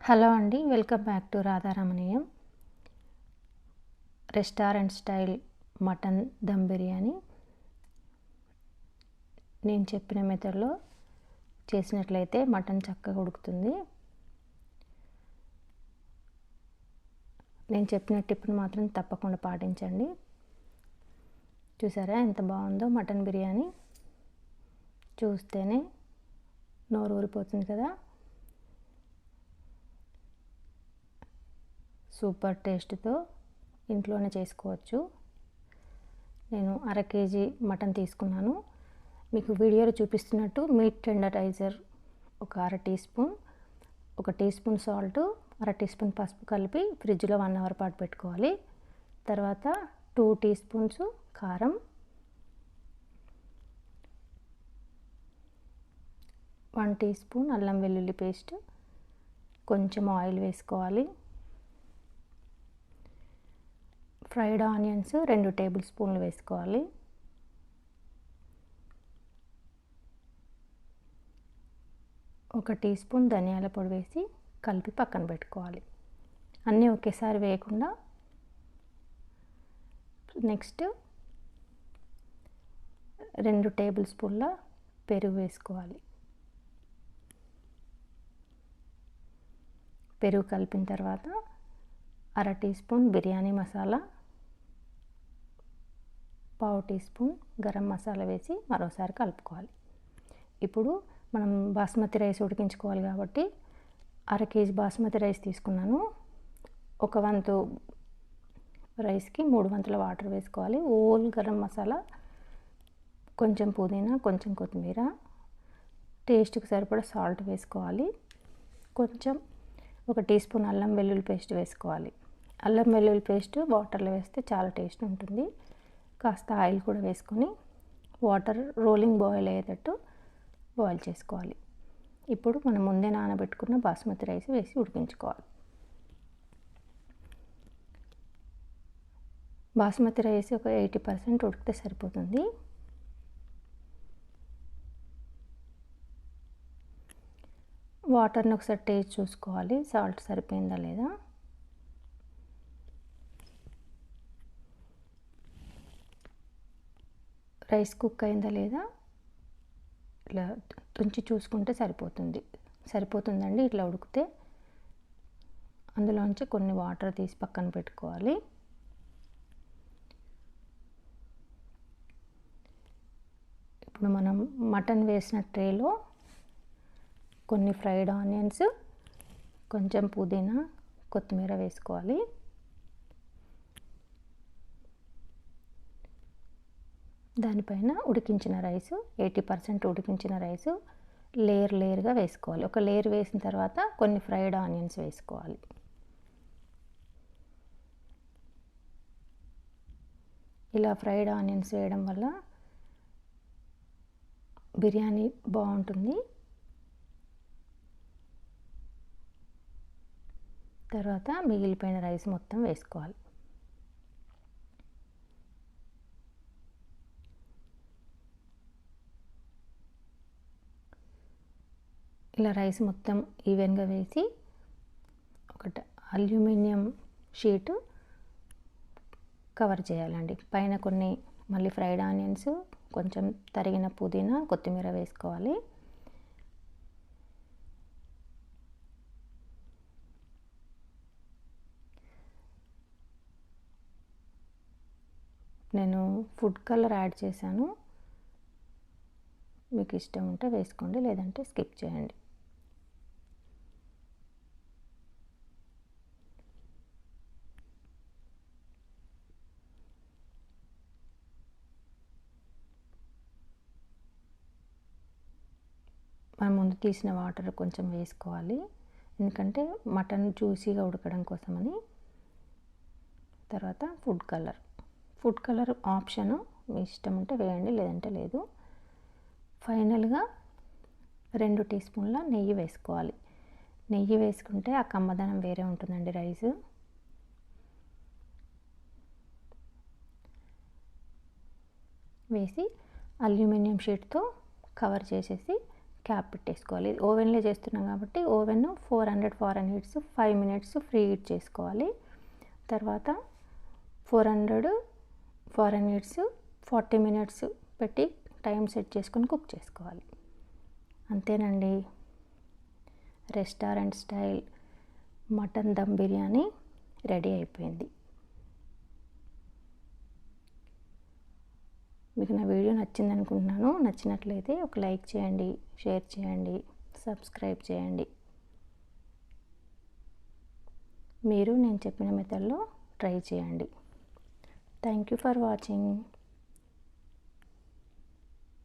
Hello అండి, welcome back to Radharamaniyam. Restaurant style mutton dum biryani నేను చెప్పిన మెథడ్లో చేసినట్లయితే మటన్ చక్కగా ఉడుకుతుంది. నేను చెప్పిన టిప్ని మాత్రం తప్పకుండా పాటించండి. చూసారా ఎంత బాగుందో మటన్ బిర్యానీ, చూస్తేనే నోరు ఊరిపోతుంది కదా. సూపర్ టేస్ట్తో ఇంట్లోనే చేసుకోవచ్చు. నేను 1/2 కేజీ మటన్ తీసుకున్నాను. మీకు వీడియోలో చూపిస్తున్నట్టు మీట్ టెండరైజర్ ఒక 1/2 teaspoon, 1 teaspoon salt, 1/2 teaspoon పసుపు కలిపి ఫ్రిడ్జ్లో 1 అవర్ పాటు పెట్టుకోవాలి. తర్వాత 2 టీ స్పూన్స్ కారం, 1 టీ స్పూన్ అల్లం వెల్లుల్లి పేస్ట్, కొంచెం ఆయిల్ వేసుకోవాలి. ఫ్రైడ్ ఆనియన్స్ 2 టేబుల్ స్పూన్లు వేసుకోవాలి. ఒక టీ స్పూన్ ధనియాల పొడి వేసి కలిపి పక్కన పెట్టుకోవాలి. అన్నీ ఒకేసారి వేయకుండా. నెక్స్ట్ 2 టేబుల్ స్పూన్ల పెరుగు వేసుకోవాలి. పెరుగు కలిపిన తర్వాత 1/2 teaspoon biryani masala, 1/2 teaspoon garam masala వేసి మరోసారి కలుపుకోవాలి. ఇప్పుడు మనం బాస్మతి రైస్ ఉడికించుకోవాలి కాబట్టి 1/2 కేజీ బాస్మతి రైస్ తీసుకున్నాను. 1 వంతు రైస్కి 3 వంతుల వాటర్ వేసుకోవాలి. ఓల్ గరం మసాలా, కొంచెం పుదీనా, కొంచెం కొత్తిమీర, టేస్ట్కి సరిపడా సాల్ట్ వేసుకోవాలి. కొంచెం 1 టీ స్పూన్ అల్లం వెల్లుల్లి పేస్ట్ వేసుకోవాలి. అల్లం వెల్లుల్లి పేస్ట్ వాటర్లో వేస్తే చాలా టేస్ట్ ఉంటుంది. కాస్త ఆయిల్ కూడా వేసుకొని వాటర్ రోలింగ్ బాయిల్ అయ్యేటట్టు బాయిల్ చేసుకోవాలి. ఇప్పుడు మనం ముందే నానబెట్టుకున్న బాస్మతి రైస్ వేసి ఉడికించుకోవాలి. బాస్మతి రైస్ ఒక 80% ఉడికితే సరిపోతుంది. వాటర్ని ఒకసారి టేస్ట్ చూసుకోవాలి, సాల్ట్ సరిపోయిందా లేదా. రైస్ కుక్ అయిందా లేదా ఇట్లా తుంచి చూసుకుంటే సరిపోతుందండి. ఇట్లా ఉడికితే అందులోంచి కొన్ని వాటర్ తీసి పక్కన పెట్టుకోవాలి. ఇప్పుడు మనం మటన్ వేసిన ట్రేలో కొన్ని ఫ్రైడ్ ఆనియన్స్, కొంచెం పుదీనా, కొత్తిమీర వేసుకోవాలి. దానిపైన ఉడికించిన రైసు 80% ఉడికించిన రైసు లేయర్గా వేసుకోవాలి. ఒక లేయర్ వేసిన తర్వాత కొన్ని ఫ్రైడ్ ఆనియన్స్ వేసుకోవాలి. ఇలా ఫ్రైడ్ ఆనియన్స్ వేయడం వల్ల బిర్యానీ బాగుంటుంది. తర్వాత మిగిలిపోయిన రైస్ మొత్తం వేసుకోవాలి. ఇలా రైస్ మొత్తం ఈవెన్గా వేసి ఒకటి అల్యూమినియం షీటు కవర్ చేయాలండి. పైన కొన్ని మళ్ళీ ఫ్రైడ్ ఆనియన్స్, కొంచెం తరిగిన పుదీనా, కొత్తిమీర వేసుకోవాలి. నేను ఫుడ్ కలర్ యాడ్ చేశాను. మీకు ఇష్టం ఉంటే వేసుకోండి, లేదంటే స్కిప్ చేయండి. మనం ముందు తీసిన వాటర్ కొంచెం వేసుకోవాలి, ఎందుకంటే మటన్ జ్యూసీగా ఉడకడం కోసమని. తర్వాత ఫుడ్ కలర్ ఆప్షను, మీ ఇష్టం ఉంటే వేయండి, లేదంటే లేదు. ఫైనల్గా 2 టీ స్పూన్ల నెయ్యి వేసుకోవాలి. నెయ్యి వేసుకుంటే ఆ కమ్మదనం వేరే ఉంటుందండి రైస్. వేసి అల్యూమినియం షీట్తో కవర్ చేసేసి క్యాప్ పెట్టేసుకోవాలి. ఓవెన్లో చేస్తున్నాం కాబట్టి oven 400 Fahrenheits 5 minutes preheat చేసుకోవాలి. తర్వాత 400 ఫారెన్హీట్స్ 40 మినిట్స్ పెట్టి టైం సెట్ చేసుకొని కుక్ చేసుకోవాలి. అంతేనండి, restaurant style mutton dum biryani ready అయిపోయింది. మీకు నా వీడియో నచ్చింది అనుకుంటున్నాను. నచ్చినట్లయితే ఒక లైక్ చేయండి, షేర్ చేయండి, సబ్స్క్రైబ్ చేయండి. మీరు నేను చెప్పిన మెథడ్లో ట్రై చేయండి. Thank you for watching.